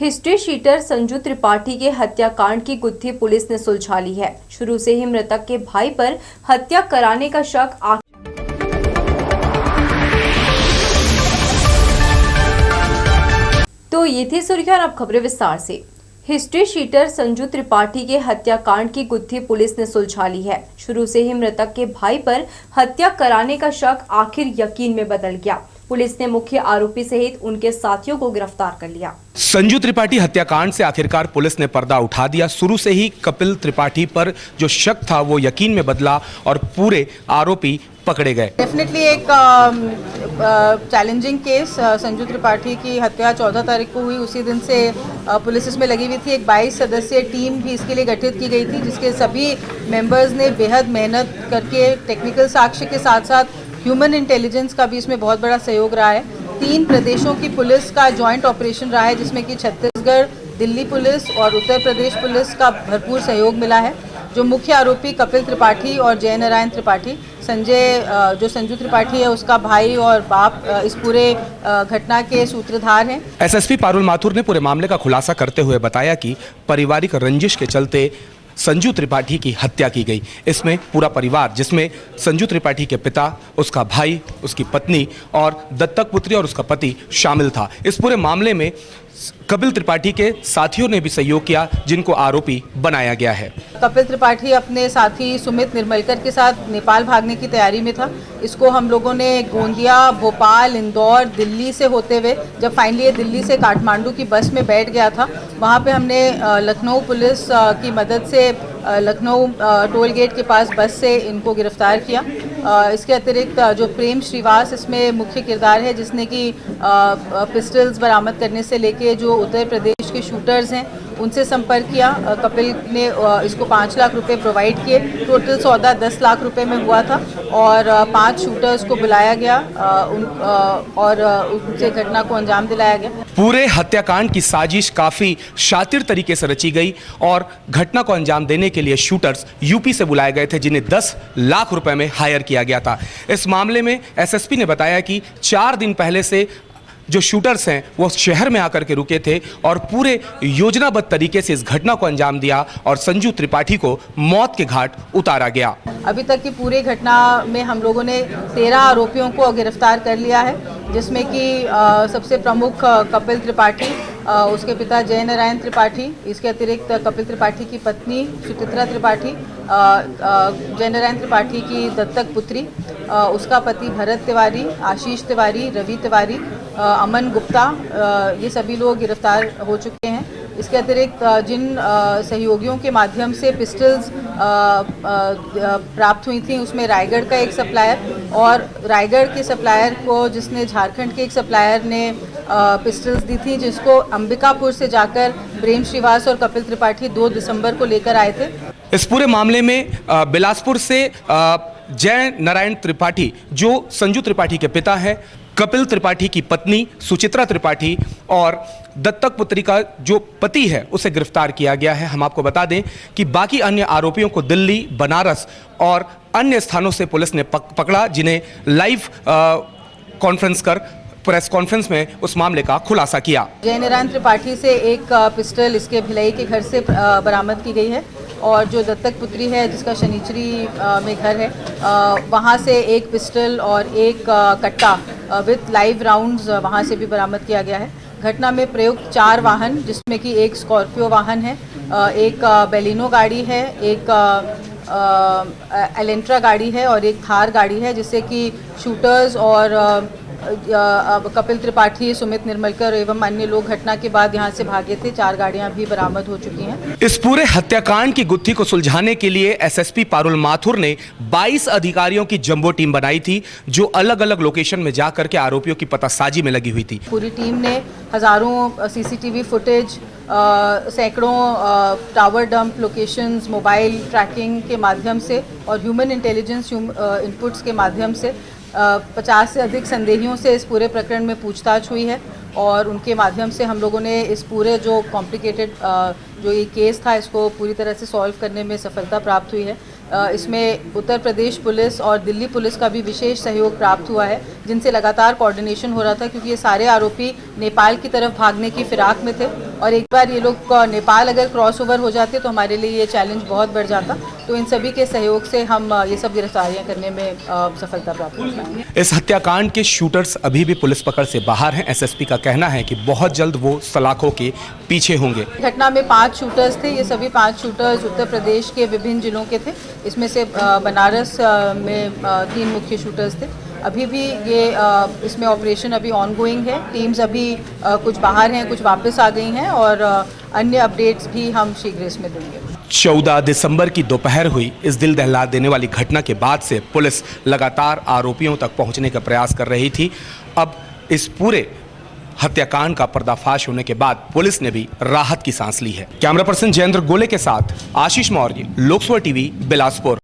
History sheeter Sanju Tripathi के हत्याकांड की गुत्थी पुलिस ने सुलझा ली है। शुरू से ही मृतक के भाई पर हत्या कराने का शक तो ये थी सुर्खियां। अब खबरें विस्तार से। हिस्ट्री शीटर संजू त्रिपाठी के हत्याकांड की गुत्थी पुलिस ने सुलझा ली है। शुरू से ही मृतक के भाई पर हत्या कराने का शक आखिर यकीन में बदल गया। पुलिस ने मुख्य आरोपी सहित उनके साथियों को गिरफ्तार कर लिया। संजू त्रिपाठी हत्याकांड से आखिरकार पुलिस ने पर्दा उठा दिया। शुरू से ही कपिल त्रिपाठी पर जो शक था वो यकीन में बदला और पूरे आरोपी पकड़े गए। डेफिनेटली एक चैलेंजिंग केस। संजू त्रिपाठी की हत्या 14 तारीख को हुई। उसी दिन से पुलिस इसमें लगी हुई थी। एक 22 सदस्यीय टीम भी इसके लिए गठित की गई थी, जिसके सभी मेंबर्स ने बेहद मेहनत करके टेक्निकल साक्ष्य के साथ साथ ह्यूमन इंटेलिजेंस का भी इसमें बहुत बड़ा सहयोग रहा है। 3 प्रदेशों की पुलिस का जॉइंट ऑपरेशन रहा है, जिसमें कि छत्तीसगढ़, दिल्ली पुलिस और उत्तर प्रदेश पुलिस का भरपूर सहयोग मिला है। जो मुख्य आरोपी कपिल त्रिपाठी और जय नारायण त्रिपाठी, जो संजू त्रिपाठी है उसका भाई और बाप, इस पूरे घटना के सूत्रधार हैं। एसएसपी पारुल माथुर ने पूरे मामले का खुलासा करते हुए बताया कि पारिवारिक रंजिश के चलते संजू त्रिपाठी की हत्या की गई। इसमें पूरा परिवार, जिसमें संजू त्रिपाठी के पिता, उसका भाई, उसकी पत्नी और दत्तक पुत्री और उसका पति शामिल था। इस पूरे मामले में कपिल त्रिपाठी के साथियों ने भी सहयोग किया, जिनको आरोपी बनाया गया है। कपिल त्रिपाठी अपने साथी सुमित निर्मलकर के साथ नेपाल भागने की तैयारी में था। इसको हम लोगों ने गोंदिया, भोपाल, इंदौर, दिल्ली से होते हुए जब फाइनली ये दिल्ली से काठमांडू की बस में बैठ गया था, वहाँ पे हमने लखनऊ पुलिस की मदद से लखनऊ टोल गेट के पास बस से इनको गिरफ्तार किया। इसके अतिरिक्त जो प्रेम श्रीवास इसमें मुख्य किरदार है, जिसने कि पिस्टल्स बरामद करने से लेके जो उत्तर प्रदेश के शूटर्स हैं उनसे संपर्क किया। कपिल ने इसको 5 लाख रुपए प्रोवाइड किए। टोटल सौदा 10 लाख रुपए में हुआ था और 5 शूटर्स को बुलाया गया और उनसे घटना को अंजाम दिलाया गया। पूरे हत्याकांड की साजिश काफी शातिर तरीके से रची गई और घटना को अंजाम देने के लिए शूटर्स यूपी से बुलाए गए थे, जिन्हें 10 लाख रुपए में हायर किया गया था। इस मामले में एसएसपी ने बताया कि 4 दिन पहले से जो शूटर्स हैं वो शहर में आकर के रुके थे और पूरे योजनाबद्ध तरीके से इस घटना को अंजाम दिया और संजू त्रिपाठी को मौत के घाट उतारा गया। अभी तक की पूरी घटना में हम लोगों ने 13 आरोपियों को गिरफ्तार कर लिया है, जिसमें कि सबसे प्रमुख कपिल त्रिपाठी, उसके पिता जय नारायण त्रिपाठी, इसके अतिरिक्त कपिल त्रिपाठी की पत्नी सुचित्रा त्रिपाठी, जय नारायण त्रिपाठी की दत्तक पुत्री, उसका पति भरत तिवारी, आशीष तिवारी, रवि तिवारी, अमन गुप्ता, ये सभी लोग गिरफ्तार हो चुके हैं। इसके अतिरिक्त जिन सहयोगियों के माध्यम से पिस्टल्स प्राप्त हुई थी, उसमें रायगढ़ का एक सप्लायर और रायगढ़ के सप्लायर को, जिसने झारखंड के एक सप्लायर ने पिस्टल्स दी थी, जिसको अंबिकापुर से जाकर प्रेम श्रीवास और कपिल त्रिपाठी 2 दिसंबर को लेकर आए थे। इस पूरे मामले में बिलासपुर से जय नारायण त्रिपाठी, जो संजू त्रिपाठी के पिता हैं, कपिल त्रिपाठी की पत्नी सुचित्रा त्रिपाठी और दत्तक पुत्री का जो पति है उसे गिरफ्तार किया गया है। हम आपको बता दें कि बाकी अन्य आरोपियों को दिल्ली, बनारस और अन्य स्थानों से पुलिस ने पकड़ा, जिन्हें लाइव कॉन्फ्रेंस कर प्रेस कॉन्फ्रेंस में उस मामले का खुलासा किया। जय नारायण त्रिपाठी से एक पिस्टल इसके भिलाई के घर से बरामद की गई है और जो दत्तक पुत्री है, जिसका शनिचरी में घर है, वहाँ से एक पिस्टल और एक कट्टा विथ लाइव राउंड्स वहाँ से भी बरामद किया गया है। घटना में प्रयुक्त 4 वाहन, जिसमें कि एक स्कॉर्पियो वाहन है, एक बेलिनो गाड़ी है, एक एलेंट्रा गाड़ी है और एक थार गाड़ी है, जिससे कि शूटर्स और कपिल त्रिपाठी, सुमित निर्मलकर एवं अन्य लोग घटना के बाद यहां से भागे थे। 4 गाड़ियां भी बरामद हो चुकी हैं। इस पूरे हत्याकांड की गुत्थी को सुलझाने के लिए एसएसपी पारुल माथुर ने 22 अधिकारियों की जंबो टीम बनाई थी, जो अलग अलग लोकेशन में जाकर के आरोपियों की पतासाजी में लगी हुई थी। पूरी टीम ने हजारों सीसीटीवी फुटेज, सैकड़ों tower dump locations, mobile trekking के माध्यम से और ह्यूमन इंटेलिजेंस इनपुट्स के माध्यम से 50 से अधिक संदेहियों से इस पूरे प्रकरण में पूछताछ हुई है और उनके माध्यम से हम लोगों ने इस पूरे जो कॉम्प्लिकेटेड जो ये केस था, इसको पूरी तरह से सॉल्व करने में सफलता प्राप्त हुई है। इसमें उत्तर प्रदेश पुलिस और दिल्ली पुलिस का भी विशेष सहयोग प्राप्त हुआ है, जिनसे लगातार कोऑर्डिनेशन हो रहा था, क्योंकि ये सारे आरोपी नेपाल की तरफ भागने की फिराक में थे और एक बार ये लोग नेपाल अगर क्रॉस ओवर हो जाते तो हमारे लिए ये चैलेंज बहुत बढ़ जाता। तो इन सभी के सहयोग से हम ये सब गिरफ्तारियां करने में सफलता प्राप्त कर पाएंगे। इस हत्याकांड के शूटर्स अभी भी पुलिस पकड़ से बाहर हैं। एसएसपी का कहना है कि बहुत जल्द वो सलाखों के पीछे होंगे। घटना में 5 शूटर्स थे। ये सभी 5 शूटर्स उत्तर प्रदेश के विभिन्न जिलों के थे। इसमें से बनारस में 3 मुख्य शूटर्स थे। अभी भी ये इसमें ऑपरेशन अभी ऑनगोइंग है। टीम्स अभी कुछ बाहर हैं, कुछ वापस आ गई हैं और अन्य अपडेट्स भी हम शीघ्र इसमें देंगे। 14 दिसंबर की दोपहर हुई इस दिल दहला देने वाली घटना के बाद से पुलिस लगातार आरोपियों तक पहुंचने का प्रयास कर रही थी। अब इस पूरे हत्याकांड का पर्दाफाश होने के बाद पुलिस ने भी राहत की सांस ली है। कैमरा पर्सन जयेंद्र गोले के साथ आशीष मौर्य, लोकसभा टीवी, बिलासपुर।